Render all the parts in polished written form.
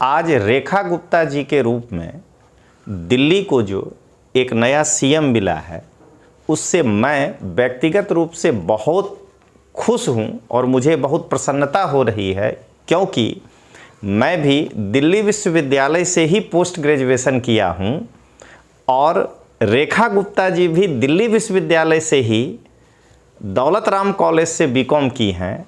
आज रेखा गुप्ता जी के रूप में दिल्ली को जो एक नया सीएम मिला है, उससे मैं व्यक्तिगत रूप से बहुत खुश हूं और मुझे बहुत प्रसन्नता हो रही है, क्योंकि मैं भी दिल्ली विश्वविद्यालय से ही पोस्ट ग्रेजुएशन किया हूं और रेखा गुप्ता जी भी दिल्ली विश्वविद्यालय से ही दौलत राम कॉलेज से बीकॉम की हैं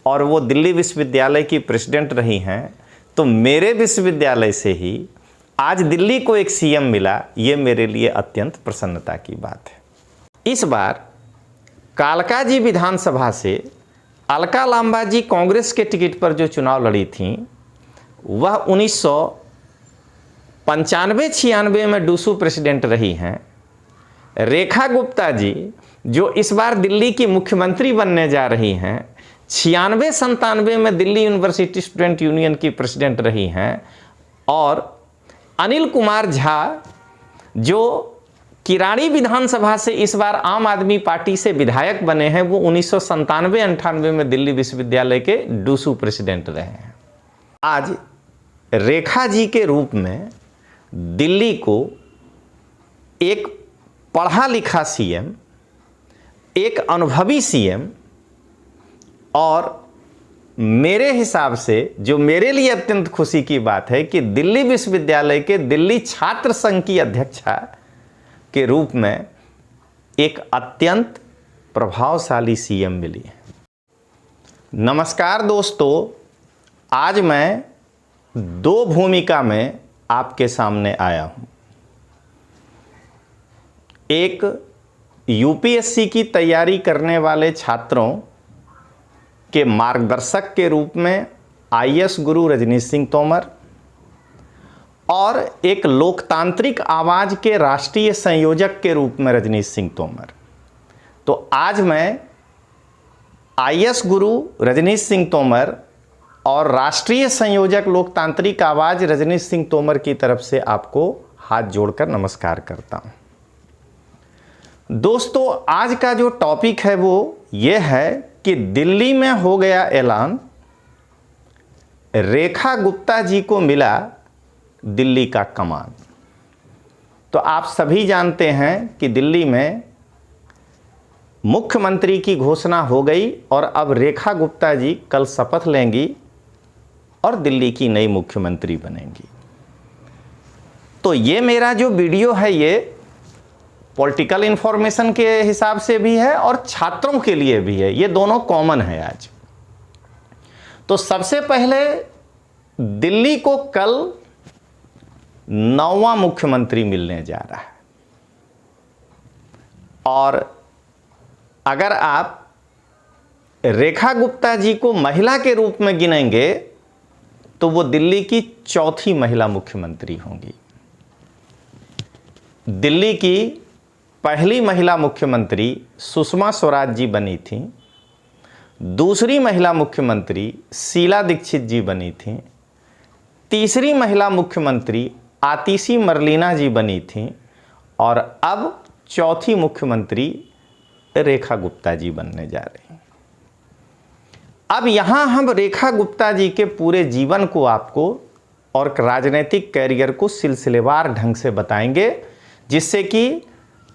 और वो दिल्ली विश्वविद्यालय की प्रेसिडेंट रही हैं। तो मेरे विश्वविद्यालय से ही आज दिल्ली को एक सीएम मिला, ये मेरे लिए अत्यंत प्रसन्नता की बात है। इस बार कालका जी विधानसभा से अलका लांबा जी कांग्रेस के टिकट पर जो चुनाव लड़ी थीं, वह 1995-96 में डूसू प्रेसिडेंट रही हैं। रेखा गुप्ता जी जो इस बार दिल्ली की मुख्यमंत्री बनने जा रही हैं, 96-97 में दिल्ली यूनिवर्सिटी स्टूडेंट यूनियन की प्रेसिडेंट रही हैं। और अनिल कुमार झा जो किराड़ी विधानसभा से इस बार आम आदमी पार्टी से विधायक बने हैं, वो 1997-98 में दिल्ली विश्वविद्यालय के डूसू प्रेसिडेंट रहे हैं। आज रेखा जी के रूप में दिल्ली को एक पढ़ा लिखा सीएम, एक अनुभवी सीएम और मेरे हिसाब से जो मेरे लिए अत्यंत खुशी की बात है कि दिल्ली विश्वविद्यालय के दिल्ली छात्र संघ की अध्यक्षा के रूप में एक अत्यंत प्रभावशाली सीएम मिली है। नमस्कार दोस्तों, आज मैं दो भूमिका में आपके सामने आया हूं। एक यूपीएससी की तैयारी करने वाले छात्रों के मार्गदर्शक के रूप में आईएएस गुरु रजनीश सिंह तोमर और एक लोकतांत्रिक आवाज़ के राष्ट्रीय संयोजक के रूप में रजनीश सिंह तोमर। तो आज मैं आईएएस गुरु रजनीश सिंह तोमर और राष्ट्रीय संयोजक लोकतांत्रिक आवाज़ रजनीश सिंह तोमर की तरफ से आपको हाथ जोड़कर नमस्कार करता हूं। दोस्तों, आज का जो टॉपिक है वो ये है कि दिल्ली में हो गया ऐलान, रेखा गुप्ता जी को मिला दिल्ली का कमान। तो आप सभी जानते हैं कि दिल्ली में मुख्यमंत्री की घोषणा हो गई और अब रेखा गुप्ता जी कल शपथ लेंगी और दिल्ली की नई मुख्यमंत्री बनेंगी। तो ये मेरा जो वीडियो है ये पॉलिटिकल इन्फॉर्मेशन के हिसाब से भी है और छात्रों के लिए भी है, ये दोनों कॉमन है आज। तो सबसे पहले दिल्ली को कल 9वां मुख्यमंत्री मिलने जा रहा है और अगर आप रेखा गुप्ता जी को महिला के रूप में गिनेंगे तो वो दिल्ली की चौथी महिला मुख्यमंत्री होंगी। दिल्ली की पहली महिला मुख्यमंत्री सुषमा स्वराज जी बनी थी, दूसरी महिला मुख्यमंत्री शीला दीक्षित जी बनी थी, तीसरी महिला मुख्यमंत्री आतिशी मरलीना जी बनी थी और अब चौथी मुख्यमंत्री रेखा गुप्ता जी बनने जा रही हैं। अब यहाँ हम रेखा गुप्ता जी के पूरे जीवन को आपको और राजनीतिक कैरियर को सिलसिलेवार ढंग से बताएंगे, जिससे कि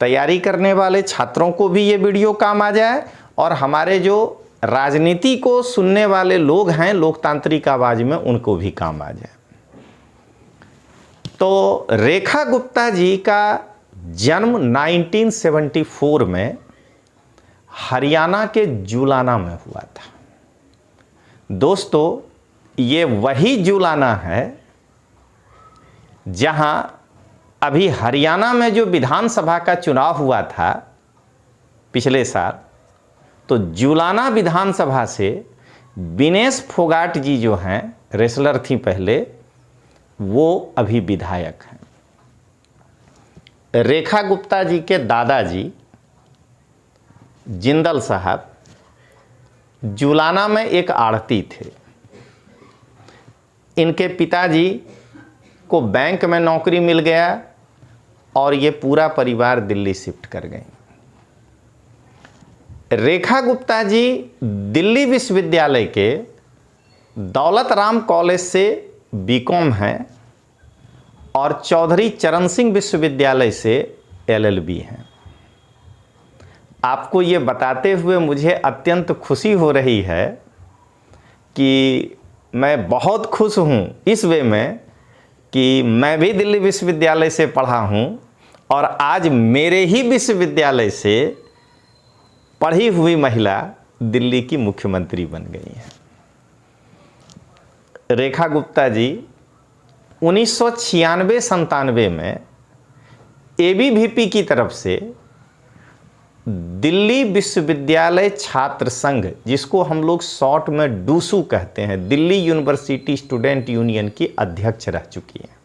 तैयारी करने वाले छात्रों को भी ये वीडियो काम आ जाए और हमारे जो राजनीति को सुनने वाले लोग हैं लोकतांत्रिक आवाज़ में, उनको भी काम आ जाए। तो रेखा गुप्ता जी का जन्म 1974 में हरियाणा के जुलाना में हुआ था। दोस्तों, ये वही जुलाना है जहां अभी हरियाणा में जो विधानसभा का चुनाव हुआ था पिछले साल, तो जुलाना विधानसभा से विनेश फोगाट जी जो हैं, रेसलर थी पहले, वो अभी विधायक हैं। रेखा गुप्ता जी के दादाजी जिंदल साहब जुलाना में एक आढ़ती थे। इनके पिताजी को बैंक में नौकरी मिल गया और ये पूरा परिवार दिल्ली शिफ्ट कर गए। रेखा गुप्ता जी दिल्ली विश्वविद्यालय के दौलत राम कॉलेज से बीकॉम है और चौधरी चरण सिंह विश्वविद्यालय से LLB हैं। आपको ये बताते हुए मुझे अत्यंत खुशी हो रही है कि मैं बहुत खुश हूँ इस वे में कि मैं भी दिल्ली विश्वविद्यालय से पढ़ा हूँ और आज मेरे ही विश्वविद्यालय से पढ़ी हुई महिला दिल्ली की मुख्यमंत्री बन गई हैं। रेखा गुप्ता जी 1996-97 में ABVP की तरफ से दिल्ली विश्वविद्यालय छात्र संघ, जिसको हम लोग शॉर्ट में डूसू कहते हैं, दिल्ली यूनिवर्सिटी स्टूडेंट यूनियन की अध्यक्ष रह चुकी हैं।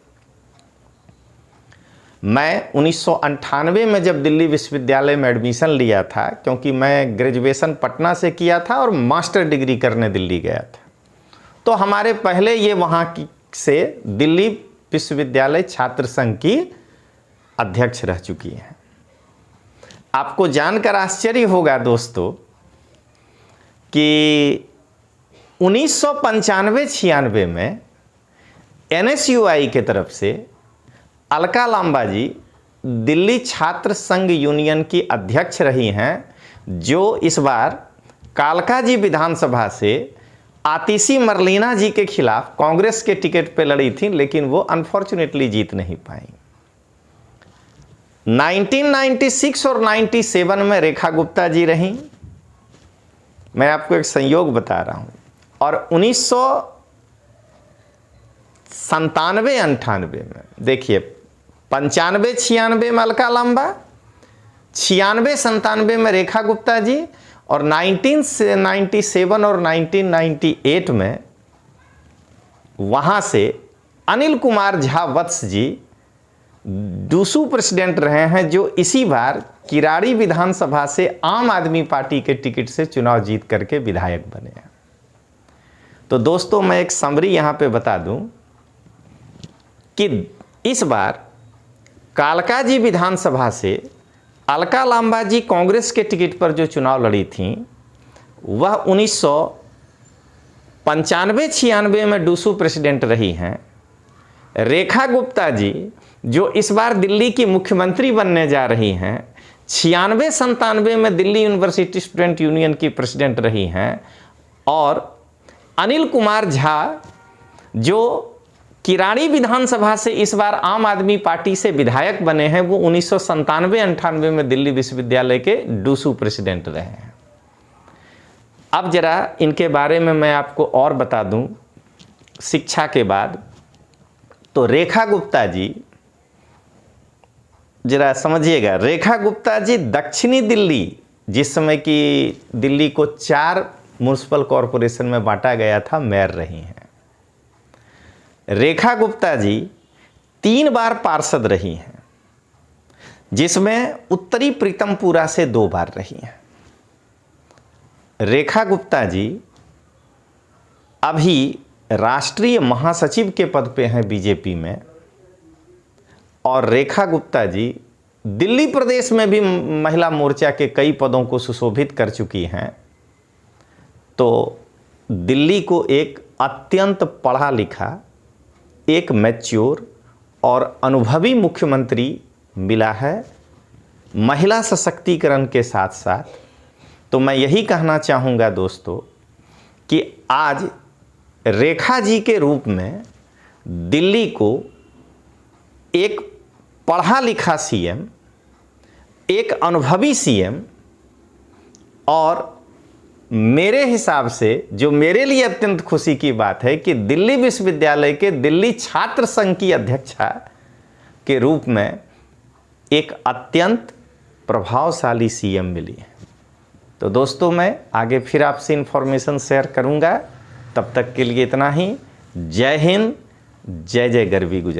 मैं 1998 में जब दिल्ली विश्वविद्यालय में एडमिशन लिया था, क्योंकि मैं ग्रेजुएशन पटना से किया था और मास्टर डिग्री करने दिल्ली गया था, तो हमारे पहले ये वहाँ की से दिल्ली विश्वविद्यालय छात्र संघ की अध्यक्ष रह चुकी हैं। आपको जानकर आश्चर्य होगा दोस्तों कि 1995-96 में NSUI के तरफ से अलका लांबा जी दिल्ली छात्र संघ यूनियन की अध्यक्ष रही हैं, जो इस बार कालका जी विधानसभा से आतिशी मरलीना जी के खिलाफ कांग्रेस के टिकट पे लड़ी थी, लेकिन वो अनफॉर्चुनेटली जीत नहीं पाई। 1996 और 97 में रेखा गुप्ता जी रहीं। मैं आपको एक संयोग बता रहा हूं। और 1997-98 में देखिए, 95-96 में अलका लांबा, 96-97 में रेखा गुप्ता जी, और 1997 और 1998 में वहां से अनिल कुमार झा वत्स जी डूसू प्रेसिडेंट रहे हैं, जो इसी बार किराड़ी विधानसभा से आम आदमी पार्टी के टिकट से चुनाव जीत करके विधायक बने हैं। तो दोस्तों, मैं एक समरी यहां पे बता दूं कि इस बार कालका जी विधानसभा से अलका लांबा जी कांग्रेस के टिकट पर जो चुनाव लड़ी थी, वह 1995-96 में डूसू प्रेसिडेंट रही हैं। रेखा गुप्ता जी जो इस बार दिल्ली की मुख्यमंत्री बनने जा रही हैं, 96-97 में दिल्ली यूनिवर्सिटी स्टूडेंट यूनियन की प्रेसिडेंट रही हैं, और अनिल कुमार झा जो किराड़ी विधानसभा से इस बार आम आदमी पार्टी से विधायक बने हैं, वो 1997-98 में दिल्ली विश्वविद्यालय के डूसू प्रेसिडेंट रहे हैं। अब जरा इनके बारे में मैं आपको और बता दूं शिक्षा के बाद। तो रेखा गुप्ता जी, जरा समझिएगा, रेखा गुप्ता जी दक्षिणी दिल्ली, जिस समय की दिल्ली को 4 म्युनिसिपल कॉरपोरेशन में बांटा गया था, मेयर रही हैं। रेखा गुप्ता जी 3 बार पार्षद रही हैं, जिसमें उत्तरी प्रीतमपुरा से 2 बार रही हैं। रेखा गुप्ता जी अभी राष्ट्रीय महासचिव के पद पे हैं बीजेपी में, और रेखा गुप्ता जी दिल्ली प्रदेश में भी महिला मोर्चा के कई पदों को सुशोभित कर चुकी हैं। तो दिल्ली को एक अत्यंत पढ़ा लिखा, एक मैच्योर और अनुभवी मुख्यमंत्री मिला है, महिला सशक्तिकरण के साथ साथ। तो मैं यही कहना चाहूँगा दोस्तों कि आज रेखा जी के रूप में दिल्ली को एक पढ़ा लिखा सीएम, एक अनुभवी सीएम, और मेरे हिसाब से जो मेरे लिए अत्यंत खुशी की बात है कि दिल्ली विश्वविद्यालय के दिल्ली छात्र संघ की अध्यक्षा के रूप में एक अत्यंत प्रभावशाली सीएम मिली है। तो दोस्तों, मैं आगे फिर आपसे इन्फॉर्मेशन शेयर करूंगा। तब तक के लिए इतना ही। जय हिंद, जय जय गरवी गुजरात।